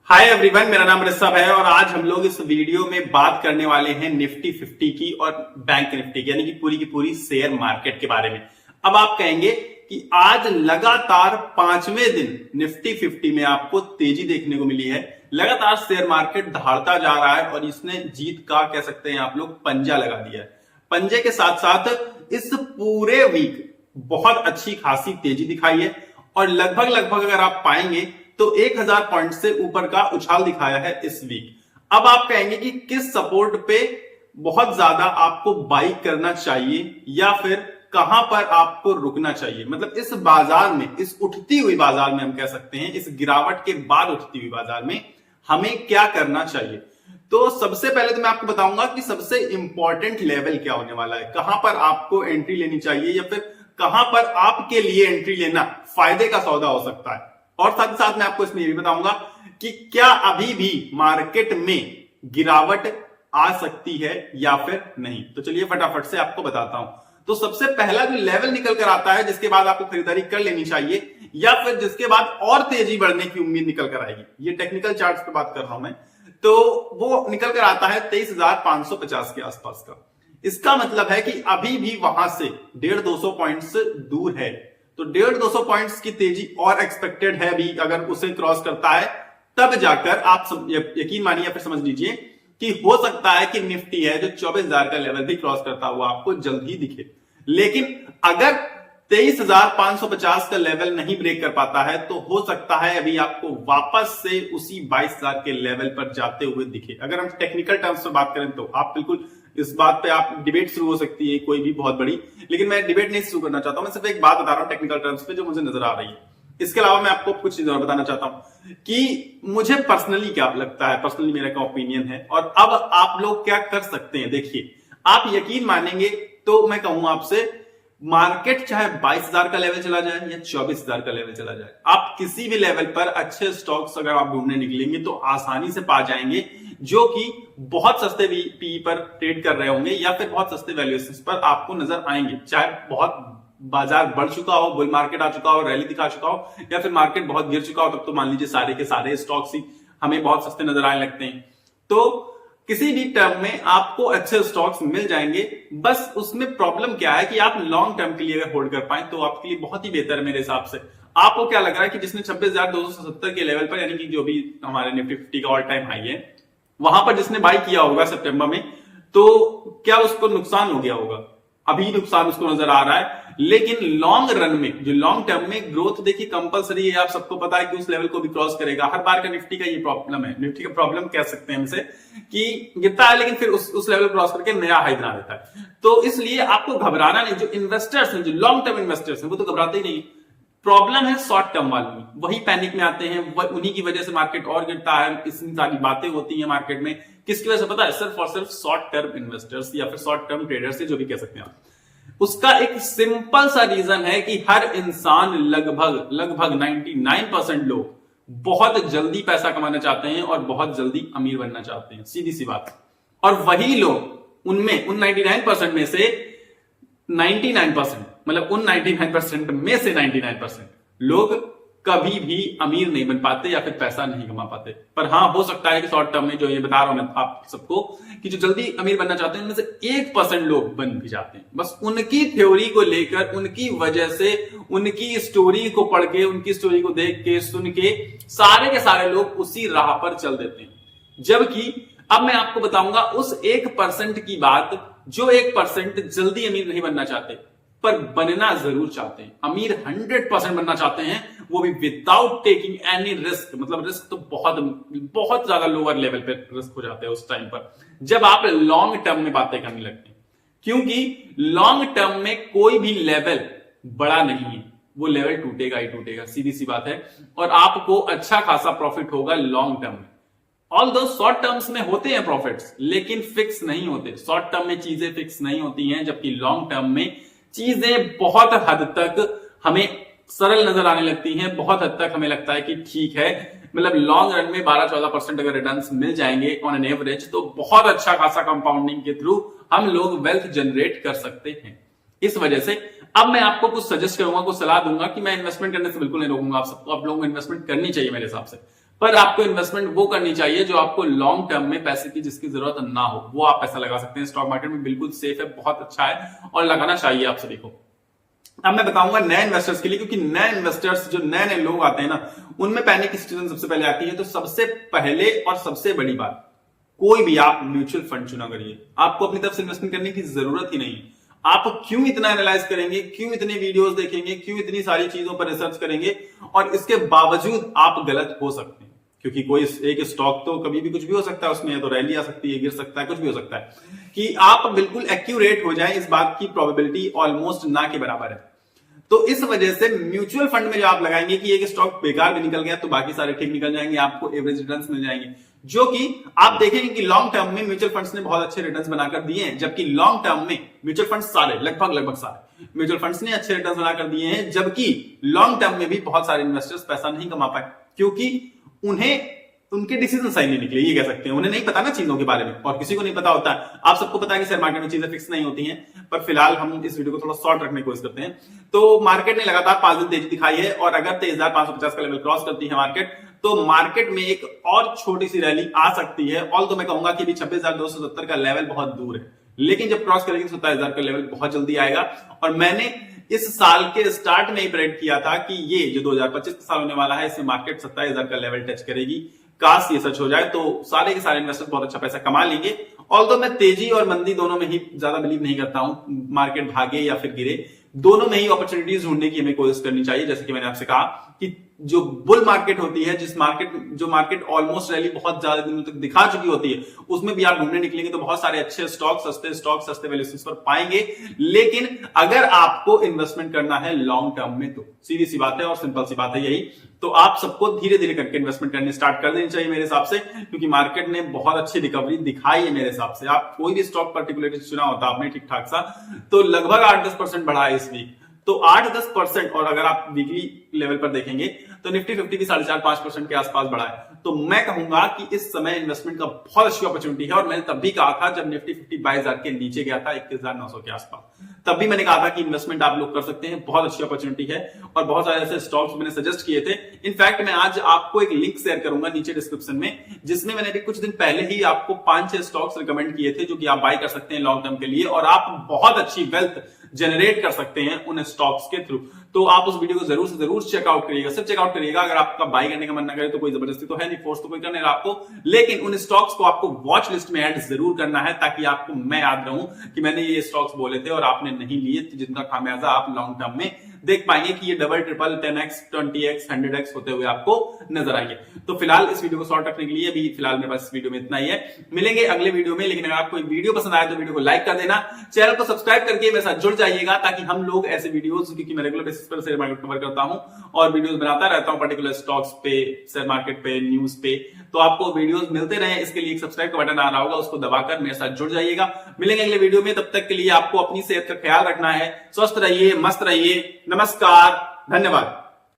Hi everyone, मेरा नाम ऋषभ है और आज हम लोग इस वीडियो में बात करने वाले हैं निफ्टी 50 की और बैंक निफ्टी की, यानी कि पूरी की पूरी शेयर मार्केट के बारे में। अब आप कहेंगे कि आज लगातार पांचवें दिन निफ्टी 50 में आपको तेजी देखने को मिली है। लगातार शेयर मार्केट दहाड़ता जा रहा है और इसने जीत का कह सकते हैं आप लोग पंजा लगा दिया है। पंजे के साथ साथ इस पूरे वीक बहुत अच्छी खासी तेजी दिखाई है और लगभग लगभग अगर आप पाएंगे तो 1000 पॉइंट से ऊपर का उछाल दिखाया है इस वीक। अब आप कहेंगे कि किस सपोर्ट पे बहुत ज्यादा आपको बाई करना चाहिए या फिर कहां पर आपको रुकना चाहिए। मतलब इस बाजार में, इस उठती हुई बाजार में हम कह सकते हैं, इस गिरावट के बाद उठती हुई बाजार में हमें क्या करना चाहिए। तो सबसे पहले तो मैं आपको बताऊंगा कि सबसे इंपॉर्टेंट लेवल क्या होने वाला है, कहां पर आपको एंट्री लेनी चाहिए या फिर कहां पर आपके लिए एंट्री लेना फायदे का सौदा हो सकता है। और साथ ही साथ मैं आपको इसमें यह भी बताऊंगा कि क्या अभी भी मार्केट में गिरावट आ सकती है या फिर नहीं। तो चलिए फटाफट से आपको बताता हूं। तो सबसे पहला जो लेवल निकल कर आता है जिसके बाद आपको खरीदारी कर लेनी चाहिए या फिर जिसके बाद और तेजी बढ़ने की उम्मीद निकल कर आएगी, ये टेक्निकल चार्ट्स पे बात कर रहा हूं मैं, तो वो निकल कर आता है 23,550 के आसपास का। इसका मतलब है कि अभी भी वहां से 150-200 पॉइंट्स दूर है। तो 150-200 पॉइंट्स की तेजी और एक्सपेक्टेड है भी। अगर उसे क्रॉस करता है तब जाकर आप यकीन मानिए या फिर समझ लीजिए कि हो सकता है कि निफ्टी है जो 24,000 का लेवल भी क्रॉस करता हुआ आपको जल्द ही दिखे। लेकिन अगर 23,550 का लेवल नहीं ब्रेक कर पाता है तो हो सकता है अभी आपको वापस से उसी 22,000 के लेवल पर जाते हुए दिखे। अगर हम टेक्निकल टर्म्स में बात करें तो आप बिल्कुल इस बात पे आप डिबेट शुरू हो सकती है कोई भी बहुत बड़ी, लेकिन मैं डिबेट नहीं शुरू करना चाहता हूं। मैं सिर्फ एक बात बता रहा हूं टेक्निकल टर्म्स पे जो मुझे नजर आ रही है। इसके अलावा मैं आपको कुछ चीजें और बताना चाहता हूं कि मुझे पर्सनली क्या लगता है, पर्सनली मेरा क्या ओपिनियन है और अब आप लोग क्या कर सकते हैं। देखिए, आप यकीन मानेंगे तो मैं कहूंगा आपसे, मार्केट चाहे 22,000 का लेवल चला जाए या 24,000 का लेवल चला जाए, आप किसी भी लेवल पर अच्छे स्टॉक्स अगर आप ढूंढने निकलेंगे तो आसानी से पा जाएंगे जो कि बहुत सस्ते पी पर ट्रेड कर रहे होंगे या फिर बहुत सस्ते वैल्यूएशंस पर आपको नजर आएंगे। चाहे बहुत बाजार बढ़ चुका हो, बुल मार्केट आ चुका हो, रैली दिखा चुका हो या फिर मार्केट बहुत गिर चुका हो, तब तो मान लीजिए सारे के सारे स्टॉक्स ही हमें बहुत सस्ते नजर आने लगते हैं। तो किसी भी टर्म में आपको अच्छे स्टॉक्स मिल जाएंगे। बस उसमें प्रॉब्लम क्या है कि आप लॉन्ग टर्म के लिए अगर होल्ड कर पाए तो आपके लिए बहुत ही बेहतर है मेरे हिसाब से। आपको क्या लग रहा है कि जिसने 26,270 के लेवल पर, यानी कि जो भी हमारे निफ्टी 50 का ऑल टाइम हाई है, वहां पर जिसने बाई किया होगा सितंबर में, तो क्या उसको नुकसान हो गया होगा? अभी नुकसान उसको नजर आ रहा है। लेकिन लॉन्ग रन में, जो लॉन्ग टर्म में ग्रोथ देखिए कंपलसरी है, आप सबको पता है कि उस लेवल को भी क्रॉस करेगा। हर बार का निफ्टी का ये प्रॉब्लम है, निफ्टी का प्रॉब्लम कह सकते हैं हमसे, कि गिरता है लेकिन फिर उस लेवल क्रॉस करके नया हाई बना देता है। तो इसलिए आपको घबराना नहीं। जो इन्वेस्टर्स हैं, जो लॉन्ग टर्म इन्वेस्टर्स हैं, वो तो घबराते ही नहीं। प्रॉब्लम है शॉर्ट टर्म वाली, वही पैनिक में आते हैं, उन्हीं की वजह से मार्केट और गिरता है। इतनी सारी बातें होती हैं मार्केट में, किसकी वजह से पता है? सिर्फ और सिर्फ शॉर्ट टर्म इन्वेस्टर्स या फिर शॉर्ट टर्म ट्रेडर्स, जो भी कह सकते हैं आप। उसका एक सिंपल सा रीजन है कि हर इंसान, लगभग 99% लोग बहुत जल्दी पैसा कमाना चाहते हैं और बहुत जल्दी अमीर बनना चाहते हैं, सीधी सी बात। और वही लोग, उन 99% में से 99%, मतलब उन 99% में से 99% लोग कभी भी अमीर नहीं बन पाते या फिर पैसा नहीं कमा पाते। पर हां, हो सकता है कि शॉर्ट टर्म में, जो ये बता रहा हूं मैं आप सबको, कि जो जल्दी अमीर बनना चाहते हैं उनमें से 1% लोग बन भी जाते हैं। बस उनकी थ्योरी को लेकर, उनकी वजह से, उनकी स्टोरी को पढ़ के, उनकी स्टोरी को देख के, सुन के सारे के सारे लोग उसी राह पर चल देते हैं। जबकि अब मैं आपको बताऊंगा उस 1% की बात, जो 1% जल्दी अमीर नहीं बनना चाहते पर बनना जरूर चाहते हैं। अमीर 100% बनना चाहते हैं, वो भी विदाउट टेकिंग एनी रिस्क। मतलब रिस्क तो बहुत ज्यादा लोअर लेवल पे रिस्क हो जाते हैं उस टाइम पर, जब आप लॉन्ग टर्म में बातें करने लगते हैं। क्योंकि लॉन्ग टर्म में कोई भी लेवल बड़ा नहीं है, वो लेवल टूटेगा ही टूटेगा, सीधी सी बात है। और आपको अच्छा खासा प्रॉफिट होगा लॉन्ग टर्म में। ऑल्दो शॉर्ट टर्म्स में होते हैं प्रॉफिट्स, लेकिन फिक्स नहीं होते। शॉर्ट टर्म में चीजें फिक्स नहीं होती हैं, जबकि लॉन्ग टर्म में चीजें बहुत हद तक हमें सरल नजर आने लगती हैं। बहुत हद तक हमें लगता है कि ठीक है, मतलब लॉन्ग रन में 12-14% अगर रिटर्न्स मिल जाएंगे ऑन एन एवरेज, तो बहुत अच्छा खासा कंपाउंडिंग के थ्रू हम लोग वेल्थ जनरेट कर सकते हैं। इस वजह से अब मैं आपको कुछ सजेस्ट करूंगा, कुछ सलाह दूंगा कि मैं इन्वेस्टमेंट करने से बिल्कुल नहीं रोकूंगा आप सबको। आप लोगों को इन्वेस्टमेंट करनी चाहिए मेरे हिसाब से। पर आपको इन्वेस्टमेंट वो करनी चाहिए जो आपको लॉन्ग टर्म में पैसे की जिसकी जरूरत ना हो, वो आप पैसा लगा सकते हैं। स्टॉक मार्केट में बिल्कुल सेफ है, बहुत अच्छा है और लगाना चाहिए आप सभी को। अब मैं बताऊंगा नए इन्वेस्टर्स के लिए, क्योंकि नए इन्वेस्टर्स जो नए नए लोग आते हैं ना, उनमें पैनिक सिचुएशन सबसे पहले आती है। तो सबसे पहले और सबसे बड़ी बात, कोई भी आप म्यूचुअल फंड चुना करिए, आपको अपनी तरफ से इन्वेस्टमेंट करने की जरूरत ही नहीं है। आप क्यों इतना एनालाइज करेंगे, क्यों इतने वीडियोस देखेंगे, क्यों इतनी सारी चीजों पर रिसर्च करेंगे और इसके बावजूद आप गलत हो सकते हैं। क्योंकि कोई एक स्टॉक तो कभी भी कुछ भी हो सकता है, उसमें या तो रैली आ सकती है, गिर सकता है, कुछ भी हो सकता है। कि आप बिल्कुल एक्यूरेट हो जाए, इस बात की प्रोबेबिलिटी ऑलमोस्ट ना के बराबर है। तो इस वजह से म्यूचुअल फंड में जो आप लगाएंगे कि एक स्टॉक बेकार भी निकल गया तो बाकी सारे ठीक निकल जाएंगे, आपको एवरेज रिटर्न्स मिल जाएंगे, जो कि आप देखेंगे कि लॉन्ग टर्म में म्यूचुअल फंड्स ने बहुत अच्छे रिटर्न्स बनाकर दिए हैं। जबकि लॉन्ग टर्म में म्यूचुअल फंड्स सारे लगभग सारे म्यूचुअल फंड्स ने अच्छे रिटर्न्स बनाकर दिए हैं, जबकि लॉन्ग टर्म में भी बहुत सारे इन्वेस्टर्स पैसा नहीं कमा पाए, क्योंकि उन्हें उनके डिसीजन सही नहीं निकले, ये कह सकते हैं। उन्हें नहीं पता ना चीजों के बारे में, और किसी को नहीं पता होता है। आप सबको पता है कि शेयर मार्केट में चीजें फिक्स नहीं होती हैं, पर फिलहाल हम इस वीडियो को थोड़ा शॉर्ट रखने की कोशिश करते हैं। तो मार्केट ने लगातार 5 दिन तेजी दिखाई है, और अगर 23,550 का लेवल क्रॉस करती है मार्केट, तो मार्केट में एक और छोटी सी रैली आ सकती है। ऑल तो मैं कहूंगा कि 26,270 का लेवल बहुत दूर है, लेकिन जब क्रॉस करेगी 27,000 का लेवल बहुत जल्दी आएगा। और मैंने इस साल के स्टार्ट में ही प्रेडिक्ट किया था कि ये जो 2025 का साल होने वाला है, इसमें मार्केट 27,000 का लेवल टच करेगी। काश ये सच हो जाए तो सारे के सारे इन्वेस्टर बहुत अच्छा पैसा कमा लेंगे। ऑल्दो मैं तेजी और मंदी दोनों में ही ज्यादा बिलीव नहीं करता हूं, मार्केट भागे या फिर गिरे, दोनों में ही अपॉर्चुनिटीज ढूंढने की हमें कोशिश करनी चाहिए। जैसे कि मैंने आपसे कहा कि जो बुल मार्केट होती है, जो मार्केट ऑलमोस्ट रैली बहुत ज्यादा दिनों तक दिखा चुकी होती है, उसमें भी आप ढूंढने निकलेंगे तो बहुत सारे अच्छे स्टॉक सस्ते वैल्यूएशंस पर पाएंगे। लेकिन अगर आपको इन्वेस्टमेंट करना है लॉन्ग टर्म में, तो सीधी सी बात है और सिंपल सी बात है यही, तो आप सबको धीरे धीरे करके इन्वेस्टमेंट करने स्टार्ट कर देनी चाहिए मेरे हिसाब से, क्योंकि मार्केट ने बहुत अच्छी रिकवरी दिखाई है मेरे हिसाब से। आप कोई भी स्टॉक पर्टिकुलरली चुना होता आपने ठीक ठाक सा, तो लगभग 8-10% बढ़ा है इस वीक। तो 8-10%, और अगर आप वीकली लेवल पर देखेंगे तो निफ्टी 50 भी 4.5-5% के आसपास बढ़ा है। तो मैं कहूंगा कि इस समय इन्वेस्टमेंट का बहुत अच्छी अपॉर्चुनिटी है। और मैंने तब भी कहा था जब निफ्टी 50 22,000 के नीचे गया था, 21,900 के आसपास, तब भी मैंने कहा था कि इन्वेस्टमेंट आप लोग कर सकते हैं, बहुत अच्छी अपॉर्चुनिटी है। और बहुत सारे ऐसे स्टॉक्स मैंने सजेस्ट किए थे। इनफैक्ट मैं आज आपको एक लिंक शेयर करूंगा नीचे डिस्क्रिप्शन में, जिसमें मैंने अभी कुछ दिन पहले ही आपको 5-6 स्टॉक्स रिकमेंड किए थे, जो कि आप बाय कर सकते हैं लॉन्ग टर्म के लिए, और आप बहुत अच्छी वेल्थ जनरेट कर सकते हैं उन स्टॉक्स के थ्रू। तो आप उस वीडियो को जरूर से जरूर चेकआउट करिएगा, सिर्फ चेकआउट करिएगा। अगर आपका बाय करने का मन ना करे तो कोई जबरदस्ती तो है नहीं, फोर्स तो कोई करने रहा आपको, लेकिन उन स्टॉक्स को आपको वॉच लिस्ट में ऐड जरूर करना है, ताकि आपको मैं याद रहूं कि मैंने ये स्टॉक्स बोले थे और आपने नहीं लिए, जिनका खामियाजा आप लॉन्ग टर्म में देख पाएंगे कि ये double triple 10x 20x 100x होते हुए आपको नजर आएंगे। तो फिलहाल इस वीडियो को शॉर्ट रखने के लिए अभी फिलहाल मेरे पास इस वीडियो में इतना ही है। मिलेंगे अगले वीडियो में, लेकिन अगर आपको वीडियो पसंद आए तो वीडियो को लाइक कर देना, चैनल को सब्सक्राइब करके मेरे साथ जुड़ जाइएगा, ताकि हम लोग ऐसे वीडियोस, क्योंकि मैं रेगुलर बेसिस पर शेयर मार्केट कवर करता हूं और वीडियोस बनाता रहता हूं पर्टिकुलर स्टॉक्स पे, शेयर मार्केट पे, न्यूज पे, तो आपको वीडियोस मिलते रहे, इसके लिए एक सब्सक्राइब का बटन आ रहा होगा, उसको दबाकर मेरे साथ जुड़ जाइएगा। मिलेंगे अगले वीडियो में, तब तक के लिए आपको अपनी सेहत का ख्याल रखना है। स्वस्थ रहिए, मस्त रहिए। नमस्कार, धन्यवाद।